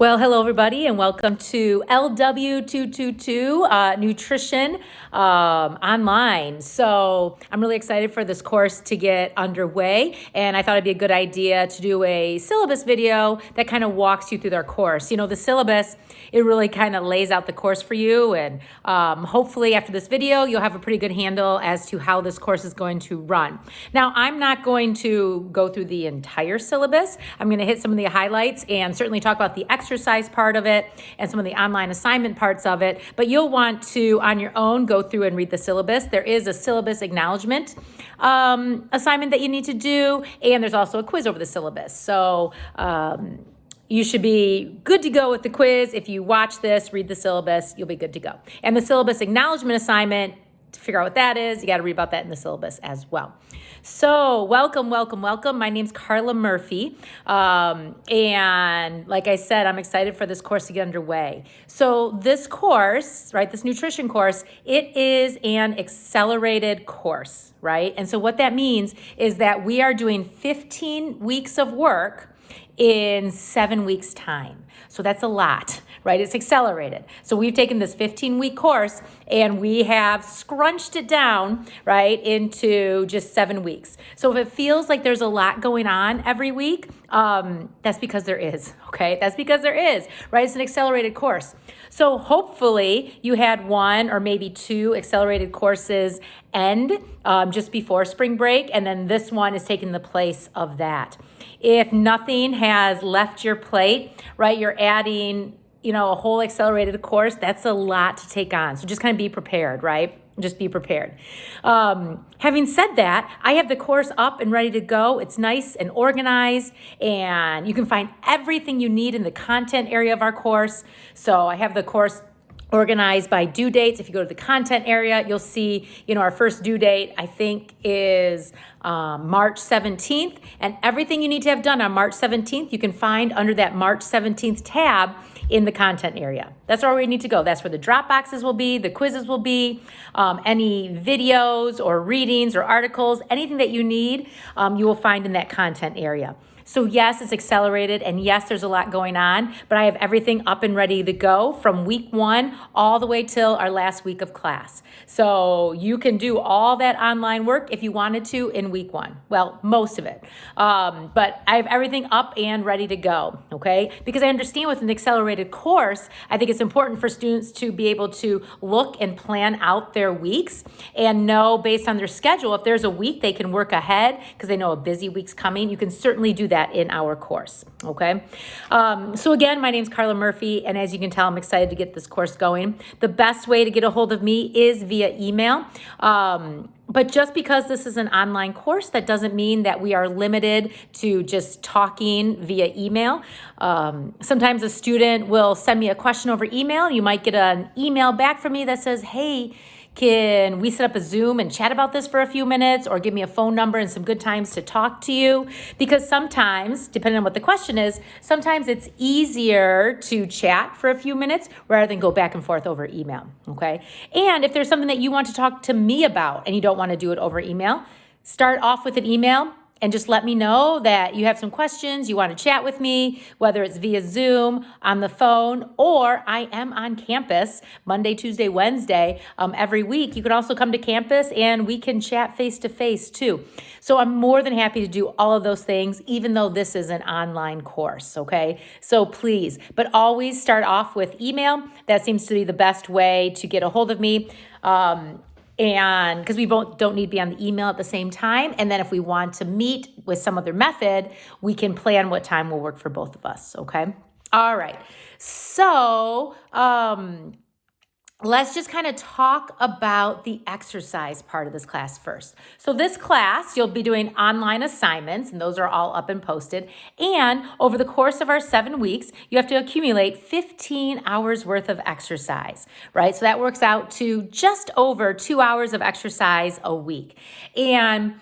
Well, hello everybody, and welcome to LW222 Nutrition Online. So I'm really excited for this course to get underway, and I thought it'd be a good idea to do a syllabus video that kind of walks you through their course. You know, the syllabus, it really kind of lays out the course for you, and hopefully after this video, you'll have a pretty good handle as to how this course is going to run. Now, I'm not going to go through the entire syllabus. I'm going to hit some of the highlights and certainly talk about the exercise part of it and some of the online assignment parts of it, but you'll want to, on your own, go through and read the syllabus. There is a syllabus acknowledgement assignment that you need to do, and there's also a quiz over the syllabus. So you should be good to go with the quiz. If you watch this, read the syllabus, you'll be good to go. And the syllabus acknowledgement assignment, to figure out what that is, you got to read about that in the syllabus as well. So welcome. My name's Carla Murphy. And like I said, I'm excited for this course to get underway. So this course, right, this nutrition course, it is an accelerated course, right? And so what that means is that we are doing 15 weeks of work in 7 weeks' time. So that's a lot, right? It's accelerated. So we've taken this 15-week course and we have scrunched it down, right, into just 7 weeks. So if it feels like there's a lot going on every week, that's because there is, okay? That's because there is, right? It's an accelerated course. So hopefully you had one or maybe two accelerated courses end just before spring break, and then this one is taking the place of that. If nothing has left your plate, right, you're adding, a whole accelerated course, that's a lot to take on. So just kind of be prepared, right? Just be prepared. Having said that, I have the course up and ready to go. It's nice and organized, and you can find everything you need in the content area of our course. So I have the course organized by due dates. If you go to the content area, you'll see, our first due date, I think, is March 17th. And everything you need to have done on March 17th, you can find under that March 17th tab in the content area. That's where we need to go. That's where the drop boxes will be, the quizzes will be, any videos or readings or articles, anything that you need, you will find in that content area. So yes, it's accelerated, and yes, there's a lot going on, but I have everything up and ready to go from week 1 all the way till our last week of class. So you can do all that online work if you wanted to in week 1. Well, most of it. But I have everything up and ready to go, okay? Because I understand with an accelerated course, I think it's important for students to be able to look and plan out their weeks and know based on their schedule, if there's a week they can work ahead because they know a busy week's coming, you can certainly do that in our course, okay? So again, my name's Carla Murphy, and as you can tell, I'm excited to get this course going. The best way to get a hold of me is via email. But just because this is an online course, that doesn't mean that we are limited to just talking via email. Sometimes a student will send me a question over email, and you might get an email back from me that says, hey, can we set up a Zoom and chat about this for a few minutes, or give me a phone number and some good times to talk to you? Because sometimes, depending on what the question is, sometimes it's easier to chat for a few minutes rather than go back and forth over email, okay? And if there's something that you want to talk to me about and you don't want to do it over email, start off with an email and just let me know that you have some questions, you want to chat with me, whether it's via Zoom, on the phone, or I am on campus Monday, Tuesday, Wednesday, every week. You can also come to campus and we can chat face-to-face too. So I'm more than happy to do all of those things, even though this is an online course, okay? So please, but always start off with email. That seems to be the best way to get a hold of me. And because we don't need to be on the email at the same time. And then if we want to meet with some other method, we can plan what time will work for both of us, okay? All right. So let's just kind of talk about the exercise part of this class first. So this class, you'll be doing online assignments, and those are all up and posted. And over the course of our 7 weeks, you have to accumulate 15 hours worth of exercise, right? So that works out to just over 2 hours of exercise a week. And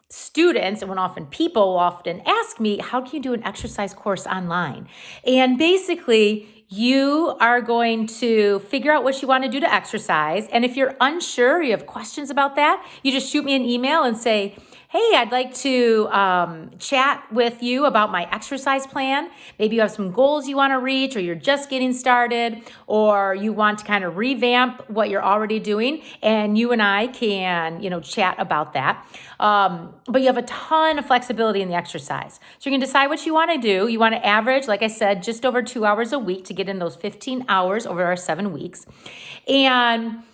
students, and people will often ask me, how can you do an exercise course online? And basically, you are going to figure out what you want to do to exercise. And if you're unsure, you have questions about that, you just shoot me an email and say, hey, I'd like to chat with you about my exercise plan. Maybe you have some goals you want to reach, or you're just getting started, or you want to kind of revamp what you're already doing, and you and I can, chat about that. But you have a ton of flexibility in the exercise. So you can decide what you want to do. You want to average, like I said, just over 2 hours a week to get in those 15 hours over our 7 weeks. And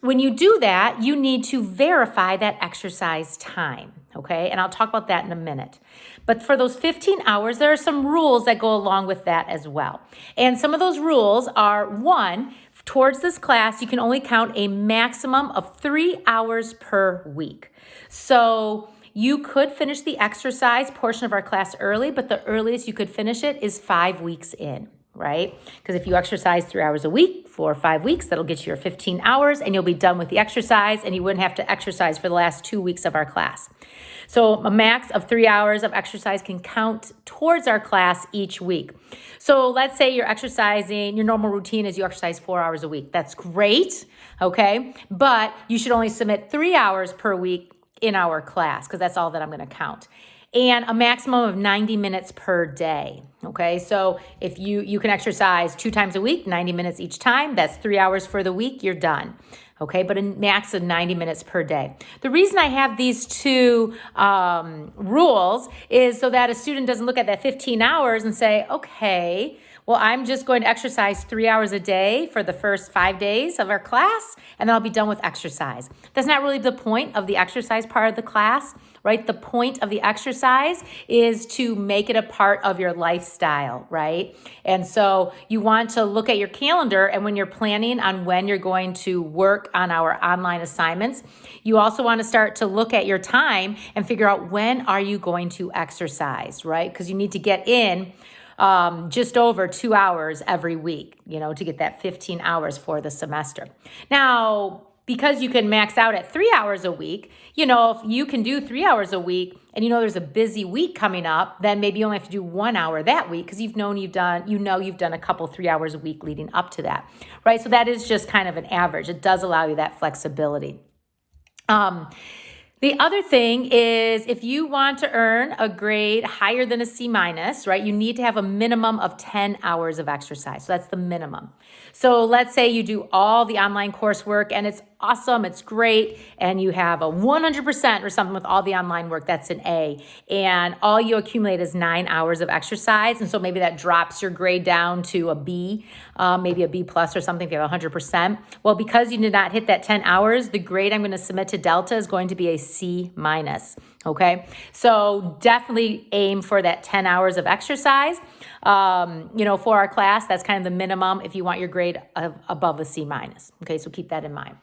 when you do that, you need to verify that exercise time, okay? And I'll talk about that in a minute. But for those 15 hours, there are some rules that go along with that as well. And some of those rules are, one, towards this class, you can only count a maximum of 3 hours per week. So you could finish the exercise portion of our class early, but the earliest you could finish it is 5 weeks in. Right? Because if you exercise 3 hours a week for 5 weeks, that'll get you your 15 hours and you'll be done with the exercise and you wouldn't have to exercise for the last 2 weeks of our class. So a max of 3 hours of exercise can count towards our class each week. So let's say you're exercising, your normal routine is you exercise 4 hours a week. That's great, okay? But you should only submit 3 hours per week in our class because that's all that I'm going to count. And a maximum of 90 minutes per day, okay? So if you can exercise 2 times a week, 90 minutes each time, that's 3 hours for the week, you're done, okay? But a max of 90 minutes per day. The reason I have these two rules is so that a student doesn't look at that 15 hours and say, okay, well, I'm just going to exercise 3 hours a day for the first 5 days of our class, and then I'll be done with exercise. That's not really the point of the exercise part of the class, right? The point of the exercise is to make it a part of your lifestyle, right? And so you want to look at your calendar, and when you're planning on when you're going to work on our online assignments, you also want to start to look at your time and figure out when are you going to exercise, right? Because you need to get in just over 2 hours every week, to get that 15 hours for the semester. Now, because you can max out at 3 hours a week, if you can do 3 hours a week and there's a busy week coming up, then maybe you only have to do 1 hour that week because you've done a couple 3 hours a week leading up to that, right? So that is just kind of an average. It does allow you that flexibility. The other thing is if you want to earn a grade higher than a C-, right, you need to have a minimum of 10 hours of exercise. So that's the minimum. So let's say you do all the online coursework and it's awesome, it's great, and you have a 100% or something with all the online work, that's an A, and all you accumulate is 9 hours of exercise, and so maybe that drops your grade down to a B, maybe a B plus or something if you have 100%. Well, because you did not hit that 10 hours, the grade I'm going to submit to Delta is going to be a C-, okay? So definitely aim for that 10 hours of exercise. For our class, that's kind of the minimum if you want your grade above a C-, okay? So keep that in mind.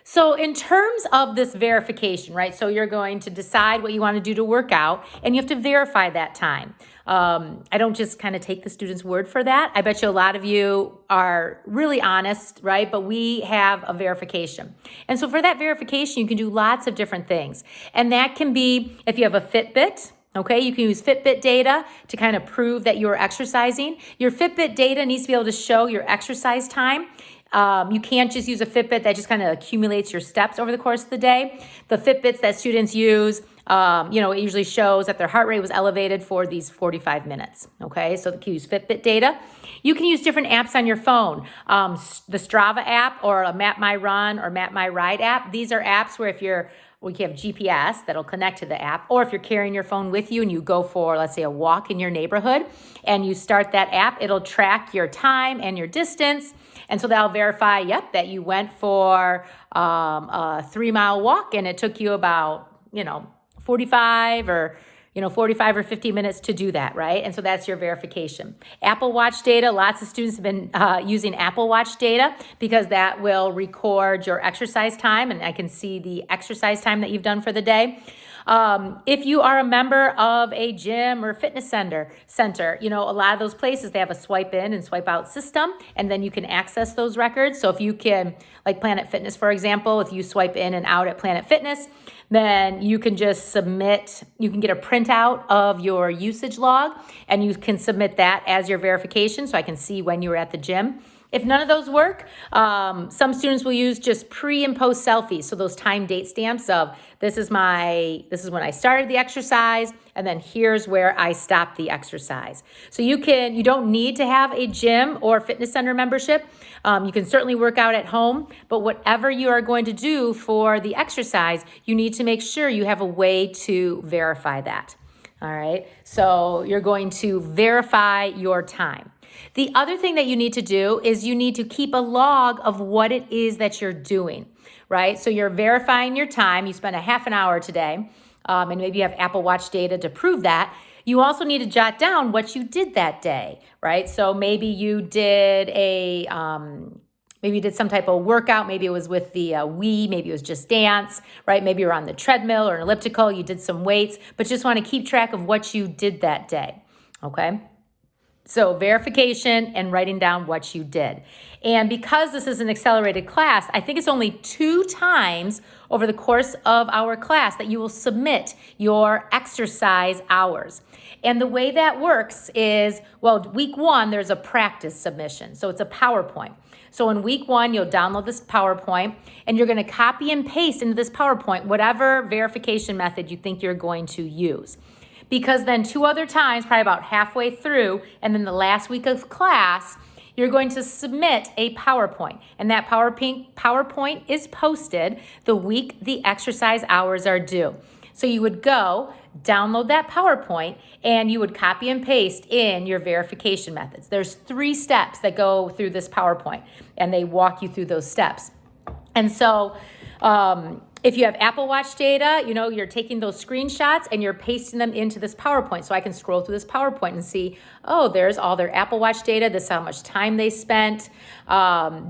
So in terms of this verification, right, so you're going to decide what you want to do to work out, and you have to verify that time. I don't just kind of take the student's word for that. I bet you a lot of you are really honest, right, but we have a verification. And so for that verification, you can do lots of different things. And that can be if you have a Fitbit. Okay, you can use Fitbit data to kind of prove that you're exercising. Your Fitbit data needs to be able to show your exercise time. You can't just use a Fitbit that just kind of accumulates your steps over the course of the day. The Fitbits that students use, it usually shows that their heart rate was elevated for these 45 minutes. Okay, so you can use Fitbit data. You can use different apps on your phone. The Strava app or a Map My Run or Map My Ride app. These are apps where we have GPS that'll connect to the app, or if you're carrying your phone with you and you go for, let's say, a walk in your neighborhood and you start that app, it'll track your time and your distance. And so that'll verify, that you went for a 3-mile walk and it took you about, 45 or 50 minutes to do that, right? And so that's your verification. Apple Watch data, lots of students have been using Apple Watch data because that will record your exercise time, and I can see the exercise time that you've done for the day. If you are a member of a gym or fitness center, a lot of those places, they have a swipe in and swipe out system, and then you can access those records. So if you can, like Planet Fitness, for example, if you swipe in and out at Planet Fitness, then you can just you can get a printout of your usage log, and you can submit that as your verification so I can see when you were at the gym. If none of those work, some students will use just pre and post selfies. So those time date stamps of this is when I started the exercise, and then here's where I stopped the exercise. So you don't need to have a gym or fitness center membership. You can certainly work out at home, but whatever you are going to do for the exercise, you need to make sure you have a way to verify that. All right, so you're going to verify your time. The other thing that you need to do is you need to keep a log of what it is that you're doing, right? So you're verifying your time. You spent a half an hour today, and maybe you have Apple Watch data to prove that. You also need to jot down what you did that day, right? So maybe you did maybe you did some type of workout. Maybe it was with the Wii. Maybe it was just dance, right? Maybe you're on the treadmill or an elliptical. You did some weights, but just want to keep track of what you did that day, okay? So verification and writing down what you did. And because this is an accelerated class, I think it's only 2 times over the course of our class that you will submit your exercise hours. And the way that works is, well, week 1, there's a practice submission. So it's a PowerPoint. So in week 1, you'll download this PowerPoint and you're going to copy and paste into this PowerPoint whatever verification method you think you're going to use. Because then 2 other times, probably about halfway through, and then the last week of class, you're going to submit a PowerPoint. And that PowerPoint is posted the week the exercise hours are due. So you would go, download that PowerPoint, and you would copy and paste in your verification methods. There's 3 steps that go through this PowerPoint, and they walk you through those steps. And so, if you have Apple Watch data, you're taking those screenshots and you're pasting them into this PowerPoint. So I can scroll through this PowerPoint and see, oh, there's all their Apple Watch data. This is how much time they spent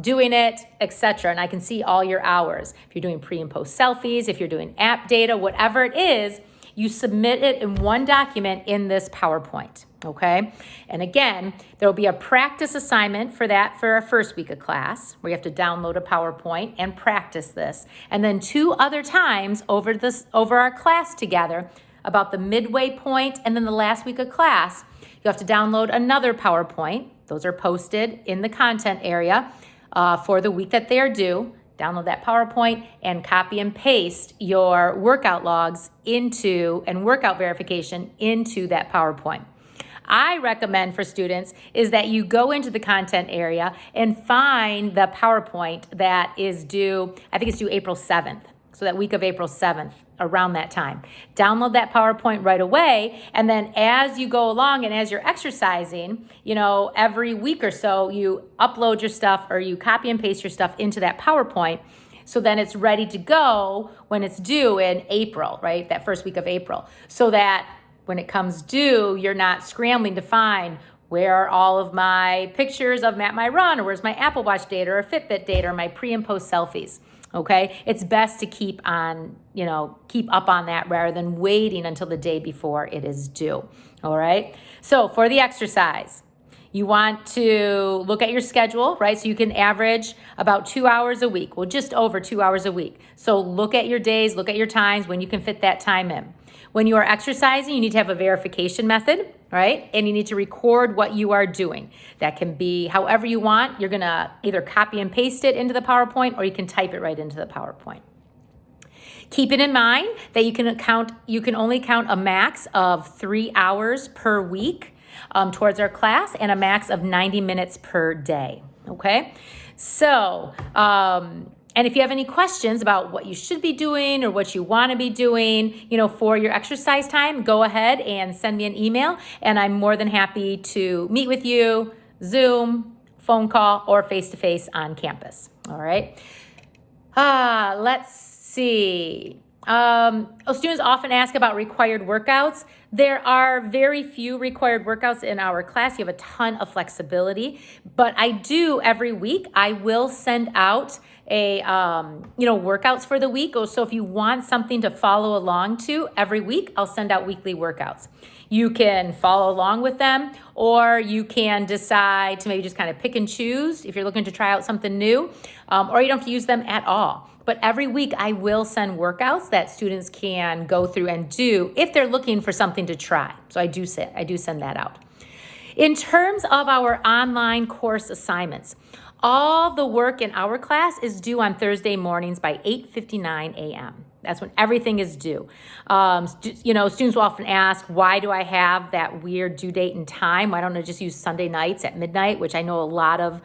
doing it, etc. And I can see all your hours. If you're doing pre and post selfies, if you're doing app data, whatever it is, you submit it in one document in this PowerPoint, okay? And again, there'll be a practice assignment for that for our first week of class, where you have to download a PowerPoint and practice this. And then 2 other times over our class together, about the midway point and then the last week of class, you have to download another PowerPoint. Those are posted in the content area for the week that they are due. Download that PowerPoint and copy and paste your workout logs and workout verification into that PowerPoint. I recommend for students is that you go into the content area and find the PowerPoint that is due, I think it's due April 7th. So that week of April 7th, around that time. Download that PowerPoint right away, and then as you go along and as you're exercising, every week or so, you upload your stuff or you copy and paste your stuff into that PowerPoint, so then it's ready to go when it's due in April, right? That first week of April. So that when it comes due, you're not scrambling to find where are all of my pictures of my run, or where's my Apple Watch data or Fitbit data or my pre and post selfies. Okay, it's best to keep up on that rather than waiting until the day before it is due. All right, so for the exercise, you want to look at your schedule, right? So you can average about 2 hours a week, well, just over 2 hours a week. So look at your days, look at your times when you can fit that time in. When you are exercising, you need to have a verification method, right? And you need to record what you are doing. That can be however you want. You're going to either copy and paste it into the PowerPoint, or you can type it right into the PowerPoint. Keep it in mind that you can only count a max of 3 hours per week towards our class, and a max of 90 minutes per day, okay? So, and if you have any questions about what you should be doing or what you want to be doing, for your exercise time, go ahead and send me an email, and I'm more than happy to meet with you, Zoom, phone call, or face-to-face on campus. All right. Let's see. Students often ask about required workouts. There are very few required workouts in our class. You have a ton of flexibility, but I do every week. I will send out workouts for the week. So if you want something to follow along to every week, I'll send out weekly workouts. You can follow along with them, or you can decide to maybe just kind of pick and choose if you're looking to try out something new, or you don't have to use them at all. But every week I will send workouts that students can go through and do if they're looking for something to try. So I do send that out. In terms of our online course assignments, all the work in our class is due on Thursday mornings by 8:59 a.m. That's when everything is due. Students will often ask, why do I have that weird due date and time? Why don't I just use Sunday nights at midnight, which I know a lot of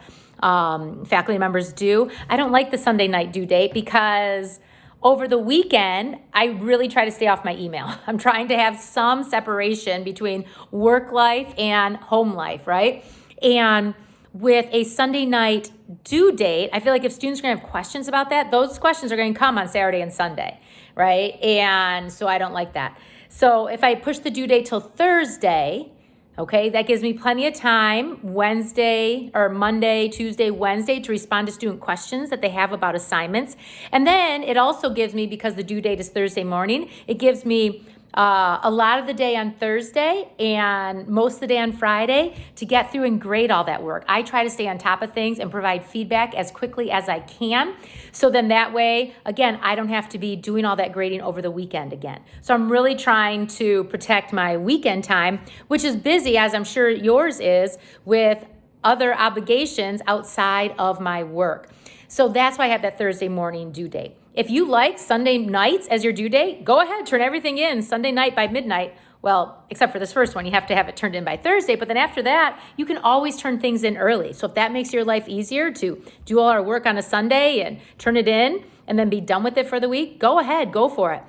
faculty members do. I don't like the Sunday night due date because over the weekend, I really try to stay off my email. I'm trying to have some separation between work life and home life, right? And with a Sunday night due date, I feel like if students are going to have questions about that, those questions are going to come on Saturday and Sunday, right? And so I don't like that. So if I push the due date till Thursday, okay, that gives me plenty of time Monday, Tuesday, Wednesday to respond to student questions that they have about assignments. And then it also gives me, because the due date is Thursday morning, it gives me a lot of the day on Thursday and most of the day on Friday to get through and grade all that work. I try to stay on top of things and provide feedback as quickly as I can. So then that way, again, I don't have to be doing all that grading over the weekend again. So I'm really trying to protect my weekend time, which is busy, as I'm sure yours is, with other obligations outside of my work. So that's why I have that Thursday morning due date. If you like Sunday nights as your due date, go ahead, turn everything in Sunday night by midnight. Well, except for this first one, you have to have it turned in by Thursday. But then after that, you can always turn things in early. So if that makes your life easier to do all our work on a Sunday and turn it in and then be done with it for the week, go ahead, go for it.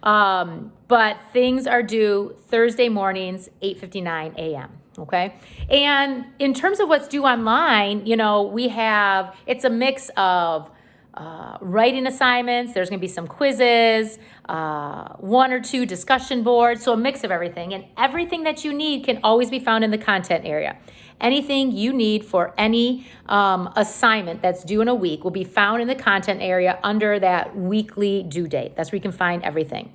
But things are due Thursday mornings, 8:59 a.m. Okay. And in terms of what's due online, it's a mix of writing assignments. There's going to be some quizzes, one or two discussion boards. So a mix of everything, and everything that you need can always be found in the content area. Anything you need for any assignment that's due in a week will be found in the content area under that weekly due date. That's where you can find everything.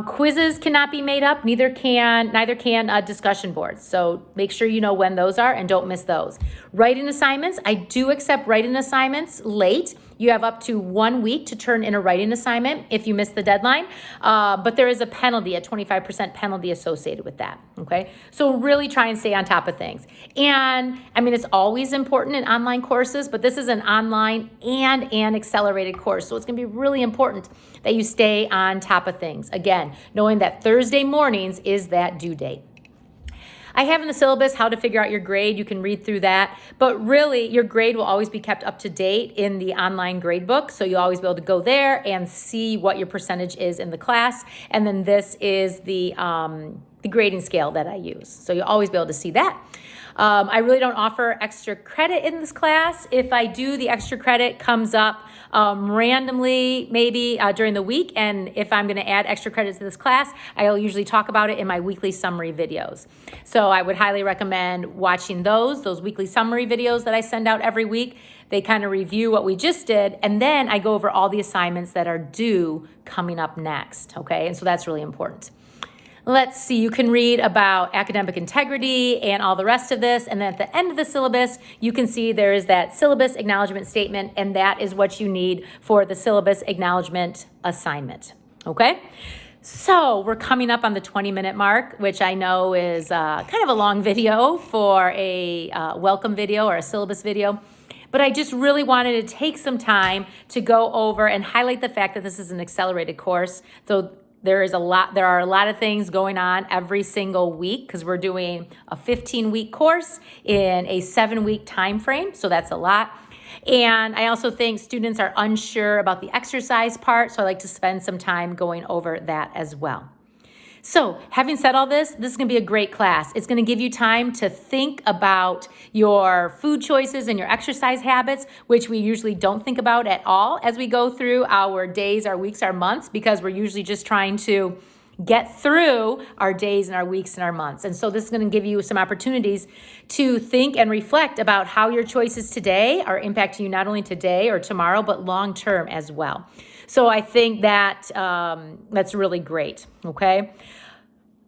Quizzes cannot be made up, neither can discussion boards. So make sure you know when those are and don't miss those. Writing assignments, I do accept writing assignments late. You have up to 1 week to turn in a writing assignment if you miss the deadline, but there is a penalty, a 25% penalty associated with that, okay? So really try and stay on top of things. And it's always important in online courses, but this is an online and an accelerated course, so it's gonna be really important that you stay on top of things. Again, knowing that Thursday mornings is that due date. I have in the syllabus how to figure out your grade. You can read through that. But really, your grade will always be kept up to date in the online grade book. So you'll always be able to go there and see what your percentage is in the class. And then this is the grading scale that I use. So you'll always be able to see that. I really don't offer extra credit in this class. If I do, the extra credit comes up randomly, maybe during the week. And if I'm going to add extra credit to this class, I'll usually talk about it in my weekly summary videos. So I would highly recommend watching those weekly summary videos that I send out every week. They kind of review what we just did, and then I go over all the assignments that are due coming up next, okay? And so that's really important. Let's see, you can read about academic integrity and all the rest of this. And then at the end of the syllabus, you can see there is that syllabus acknowledgement statement, and that is what you need for the syllabus acknowledgement assignment, okay? So we're coming up on the 20-minute mark, which I know is kind of a long video for a welcome video or a syllabus video. But I just really wanted to take some time to go over and highlight the fact that this is an accelerated course. So there are a lot of things going on every single week because we're doing a 15-week course in a 7-week time frame. So that's a lot. And I also think students are unsure about the exercise part. So I like to spend some time going over that as well. So having said all this is going to be a great class. It's going to give you time to think about your food choices and your exercise habits, which we usually don't think about at all as we go through our days, our weeks, our months, because we're usually just trying to get through our days and our weeks and our months. And so this is going to give you some opportunities to think and reflect about how your choices today are impacting you not only today or tomorrow, but long term as well. So I think that that's really great, okay?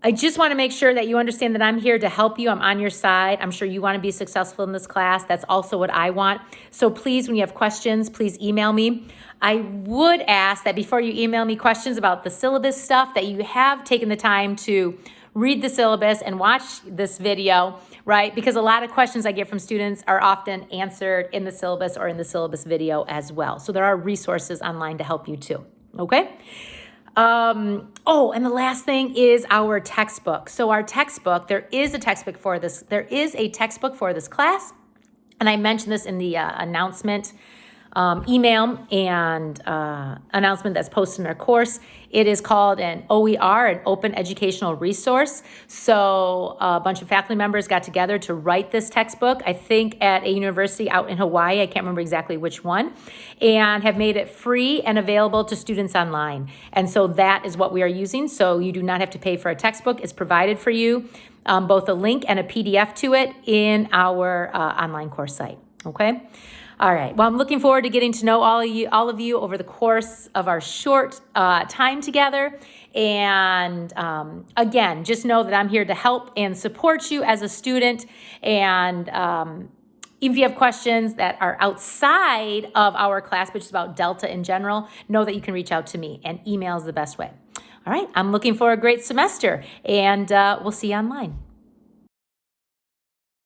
I just want to make sure that you understand that I'm here to help you. I'm on your side. I'm sure you want to be successful in this class. That's also what I want. So please, when you have questions, please email me. I would ask that before you email me questions about the syllabus stuff, that you have taken the time to read the syllabus and watch this video right? Because a lot of questions I get from students are often answered in the syllabus or in the syllabus video as well. So there are resources online to help you too, okay? Oh, and the last thing is our textbook. So our textbook, there is a textbook for this. There is a textbook for this class. And I mentioned this in the announcement email and announcement that's posted in our course. It is called an OER, an Open Educational Resource. So a bunch of faculty members got together to write this textbook, I think at a university out in Hawaii, I can't remember exactly which one, and have made it free and available to students online. And so that is what we are using. So you do not have to pay for a textbook. It's provided for you, both a link and a PDF to it in our online course site, okay? All right. Well, I'm looking forward to getting to know all of you over the course of our short time together. And again, just know that I'm here to help and support you as a student. And if you have questions that are outside of our class, which is about Delta in general, know that you can reach out to me, and email is the best way. All right. I'm looking for a great semester, and we'll see you online.